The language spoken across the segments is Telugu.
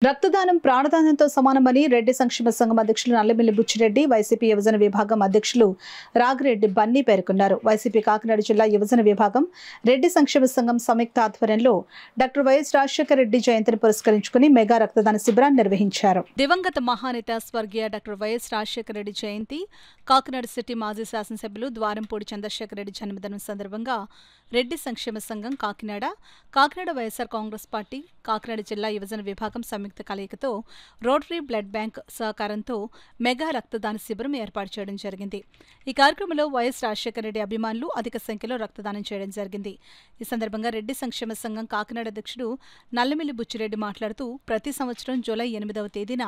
రక్తదానం ప్రాణదానంతో సమానమని రెడ్డి సంక్షేమ సంఘం అధ్యక్షులు నల్లమిల్లి బుచ్చిరెడ్డి, వైసీపీ యువజన విభాగం అధ్యక్షులు రాగిరెడ్డి బన్నీ పేర్కొన్నారు. వైసీపీ కాకినాడ జిల్లా యువజన విభాగం రెడ్డి సంక్షేమ సంఘం సంయుక్త ఆధ్వర్యంలో డాక్టర్ వైఎస్ రాజశేఖర రెడ్డి జయంతిని పురస్కరించుకుని మెగా రక్తదాన శిబిరాన్ని నిర్వహించారు. దివంగత మహానేత స్వర్గీయ డాక్టర్ వైఎస్ రాజశేఖర రెడ్డి జయంతి, కాకినాడ సిటీ మాజీ శాసనసభ్యులు ద్వారంపూడి చంద్రశేఖర రెడ్డి జన్మదినం సందర్భంగా రెడ్డి సంక్షేమ సంఘం కాకినాడ వైఎస్ఆర్ కాంగ్రెస్ పార్టీ, కాకినాడ జిల్లా యువజన విభాగం సంయుక్త కలయికతో రోటరీ బ్లడ్ బ్యాంక్ సహకారంతో మెగా రక్తదాన శిబిరం ఏర్పాటు చేయడం జరిగింది. ఈ కార్యక్రమంలో వైఎస్ రాజశేఖర రెడ్డి అభిమానులు అధిక సంఖ్యలో రక్తదానం చేయడం జరిగింది. ఈ సందర్భంగా రెడ్డి సంక్షేమ సంఘం కాకినాడ అధ్యక్షుడు నల్లమిల్లి బుచ్చిరెడ్డి మాట్లాడుతూ, ప్రతి సంవత్సరం జూలై 8వ తేదీన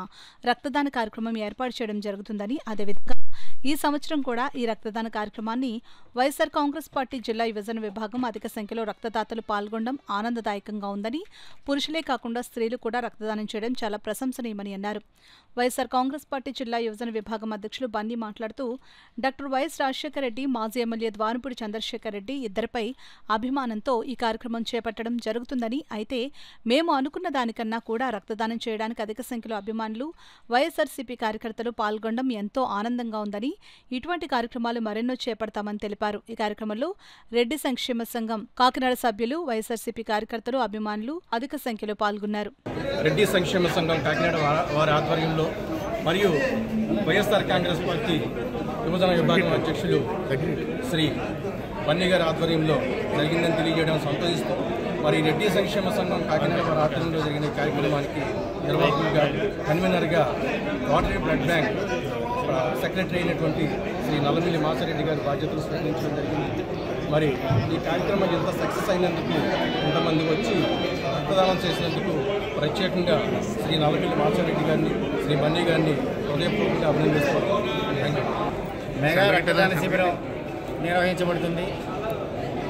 రక్తదాన కార్యక్రమం ఏర్పాటు చేయడం జరుగుతుందని, అదేవిధంగా ఈ సంవత్సరం కూడా ఈ రక్తదాన కార్యక్రమాన్ని వైఎస్ఆర్ కాంగ్రెస్ పార్టీ జిల్లా యువజన విభాగం అధిక సంఖ్యలో రక్తదాతలు పాల్గొనడం ఆనందదాయకంగా ఉందని, పురుషులే కాకుండా స్త్రీలు కూడా రక్తదానం చేయడం చాలా ప్రశంసనీయమని అన్నారు. వైఎస్ఆర్ కాంగ్రెస్ పార్టీ జిల్లా యువజన విభాగం అధ్యక్షులు బన్నీ మాట్లాడుతూ, డాక్టర్ వైఎస్ రాజశేఖర రెడ్డి, మాజీ ఎమ్మెల్యే ద్వారంపూడి చంద్రశేఖర్ రెడ్డి ఇద్దరిపై అభిమానంతో ఈ కార్యక్రమం చేపట్టడం జరుగుతుందని, అయితే మేము అనుకున్న దానికన్నా కూడా రక్తదానం చేయడానికి అధిక సంఖ్యలో అభిమానులు, వైఎస్ఆర్సీపీ కార్యకర్తలు పాల్గొనడం ఎంతో ఆనందంగా ఉందని, ఇటువంటి కార్యక్రమాలు మరెన్నో చేపడతామని తెలిపారు. ఈ కార్యక్రమంలో రెడ్డి సంక్షేమ సంఘం కాకినాడ సభ్యులు, వైఎస్ఆర్సీపీ కార్యకర్తలు, అభిమానులు అధిక సంఖ్యలో పాల్గొన్నారు. రెడ్డి సంక్షేమ సంఘం కాకినాడ వారి ఆధ్వర్యంలో మరియు వైఎస్ఆర్ కాంగ్రెస్ పార్టీ యువజన విభాగం అధ్యక్షులు శ్రీ బన్నీ గారి ఆధ్వర్యంలో జరిగిందని తెలియజేయడం సంతోషిస్తూ, మరి రెడ్డి సంక్షేమ సంఘం కాకినాడ వారి ఆధ్వర్యంలో జరిగిన కార్యక్రమానికి నిర్వాహకులుగా, కన్వీనర్గా రోటరీ బ్లడ్ బ్యాంక్ సెక్రటరీ అయినటువంటి శ్రీ నల్లమిల్లి మాసారెడ్డి గారి బాధ్యతలు స్వీకరించడం జరిగింది. మరి ఈ కార్యక్రమం ఎంత సక్సెస్ అయినందుకు, ఇంతమంది వచ్చి రక్తదానం చేసినందుకు ప్రత్యేకంగా శ్రీ నల్లమిల్లి మాసారెడ్డి గారిని, శ్రీ బన్నీ గారిని హృదయపూర్వకంగా అభినందిస్తున్నాను. మెగా రక్తదాన శిబిరం నిర్వహించబడుతుంది.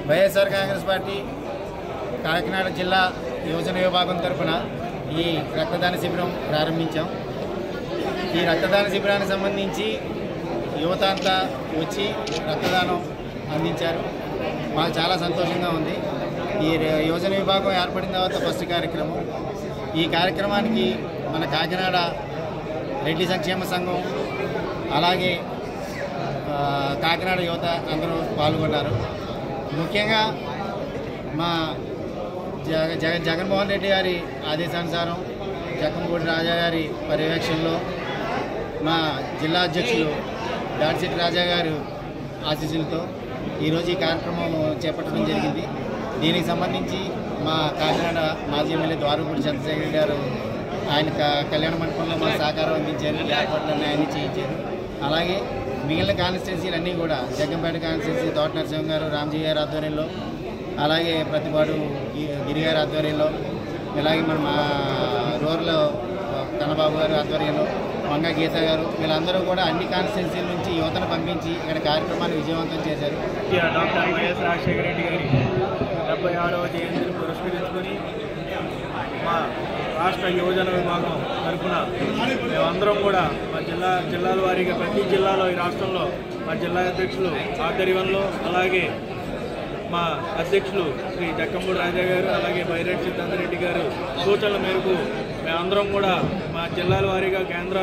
వైఎస్ఆర్ కాంగ్రెస్ పార్టీ కాకినాడ జిల్లా యువజన విభాగం తరఫున ఈ రక్తదాన శిబిరం ప్రారంభించాం. ఈ రక్తదాన శిబిరానికి సంబంధించి యువత అంతా వచ్చి రక్తదానం అందించారు. మాకు చాలా సంతోషంగా ఉంది. ఈ యువజన విభాగం ఏర్పడిన తర్వాత ఫస్ట్ కార్యక్రమం. ఈ కార్యక్రమానికి మన కాకినాడ రెడ్డి సంక్షేమ సంఘం, అలాగే కాకినాడ యువత అందరూ పాల్గొన్నారు. ముఖ్యంగా మా జగన్మోహన్ రెడ్డి గారి ఆదేశానుసారం, జక్కంపూడి రాజా గారి పర్యవేక్షణలో మా జిల్లా అధ్యక్షులు దాడిశెట్టి రాజా గారు ఆశీస్సులతో ఈరోజు ఈ కార్యక్రమం చేపట్టడం జరిగింది. దీనికి సంబంధించి మా కాకినాడ మాజీ ఎమ్మెల్యే ద్వారంపూడి చంద్రశేఖర్ గారు ఆయన కళ్యాణ మండపంలో మా సహకారం అందించారు. ఏర్పాట్లన్నీ ఆయన చేయించారు. అలాగే మిగిలిన కాన్స్టిట్యున్సీలన్నీ కూడా జగ్గంపేట కాన్స్టిట్యున్సీ తోట నరసింహ గారు, రామ్జీ గారి ఆధ్వర్యంలో, అలాగే ప్రతిపాడు గిరి గారి ఆధ్వర్యంలో, ఇలాగే మన మా రూరల్ కన్నబాబు గారి ఆధ్వర్యంలో, మంగ గీత గారు, వీళ్ళందరూ కూడా అన్ని కాన్స్టిట్యున్సీల నుంచి యువతను పంపించి ఇక్కడ కార్యక్రమాన్ని విజయవంతం చేశారు. డాక్టర్ వైఎస్ రాజశేఖర రెడ్డి గారి 76వ జయంతిని పురస్కరించుకొని మా రాష్ట్ర యువజన విభాగం తరఫున మేమందరం కూడా మా జిల్లాల వారీగా ప్రతి జిల్లాలో ఈ రాష్ట్రంలో మా జిల్లా అధ్యక్షులు ఆధ్వర్యంలో, అలాగే మా అధ్యక్షులు శ్రీ జక్కంపూడి రాజా గారు, అలాగే బైరెడ్డి సిద్ధాంతరెడ్డి గారు సూచనల మేరకు మేమందరం కూడా మా జిల్లాల వారీగా కేంద్ర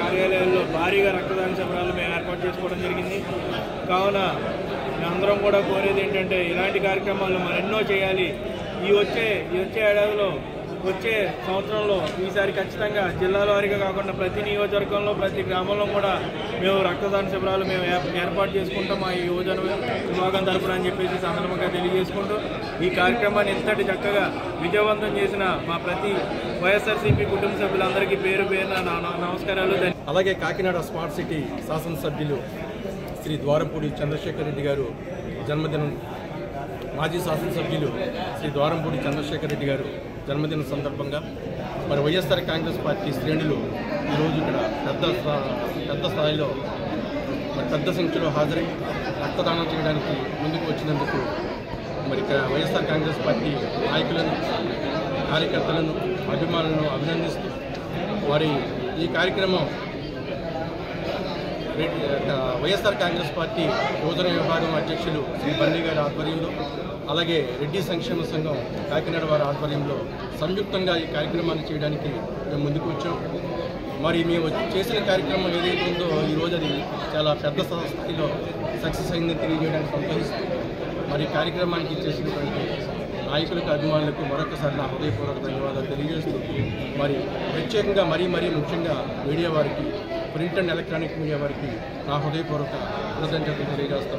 కార్యాలయాల్లో భారీగా రక్తదాన శిబిరాలు మేము ఏర్పాటు చేసుకోవడం జరిగింది. కావున మేమందరం కూడా కోరేది ఏంటంటే, ఇలాంటి కార్యక్రమాలు మరెన్నో చేయాలి. ఈ వచ్చే ఏడాదిలో, వచ్చే సంవత్సరంలో ఈసారి ఖచ్చితంగా జిల్లాల వారీగా కాకుండా ప్రతి నియోజకవర్గంలో, ప్రతి గ్రామంలో కూడా మేము రక్తదాన శిబిరాలు మేము ఏర్పాటు చేసుకుంటాం మా యువజన విభాగం తరపున అని చెప్పేసి సందర్భంగా తెలియజేసుకుంటూ, ఈ కార్యక్రమాన్ని ఇంతటి చక్కగా విజయవంతం చేసిన మా ప్రతి వైఎస్ఆర్సీపీ కుటుంబ సభ్యులందరికీ పేరు పేరున నమస్కారాలు. అలాగే కాకినాడ స్మార్ట్ సిటీ శాసనసభ్యులు శ్రీ ద్వారంపూడి చంద్రశేఖర్ రెడ్డి గారు జన్మదినం, మాజీ శాసనసభ్యులు శ్రీ ద్వారంపూడి చంద్రశేఖర్ రెడ్డి గారు జన్మదినం సందర్భంగా మరి వైఎస్ఆర్ కాంగ్రెస్ పార్టీ శ్రేణులు ఈరోజు ఇక్కడ పెద్ద స్థాయిలో మరి పెద్ద సంఖ్యలో హాజరై రక్తదానం చేయడానికి ముందుకు వచ్చినందుకు మరి వైఎస్ఆర్ కాంగ్రెస్ పార్టీ నాయకులను, కార్యకర్తలను, అభిమానులను అభినందిస్తూ, వారి ఈ కార్యక్రమం వైఎస్ఆర్ కాంగ్రెస్ పార్టీ యువజన విభాగం అధ్యక్షులు శ్రీ బన్నీ గారి ఆధ్వర్యంలో, అలాగే రెడ్డి సంక్షేమ సంఘం కాకినాడ వారి ఆధ్వర్యంలో సంయుక్తంగా ఈ కార్యక్రమాన్ని చేయడానికి మేము ముందుకు వచ్చాం. మరి మేము చేసిన కార్యక్రమం ఏదైతే ఉందో ఈరోజు అది చాలా పెద్ద స్థాయిలో సక్సెస్ అయిందని తెలియజేయడానికి సంతోషిస్తూ, మరి కార్యక్రమానికి చేసినటువంటి నాయకులకు, అభిమానులకు మరొకసారి నా హృదయపూర్వక ధన్యవాదాలు తెలియజేస్తూ, మరి ప్రత్యేకంగా మరీ ముఖ్యంగా మీడియా వారికి, ప్రింట్ అండ్ ఎలక్ట్రానిక్ మీడియా వారికి నా హృదయపూర్వక కృతజ్ఞతలు తెలియజేస్తాం.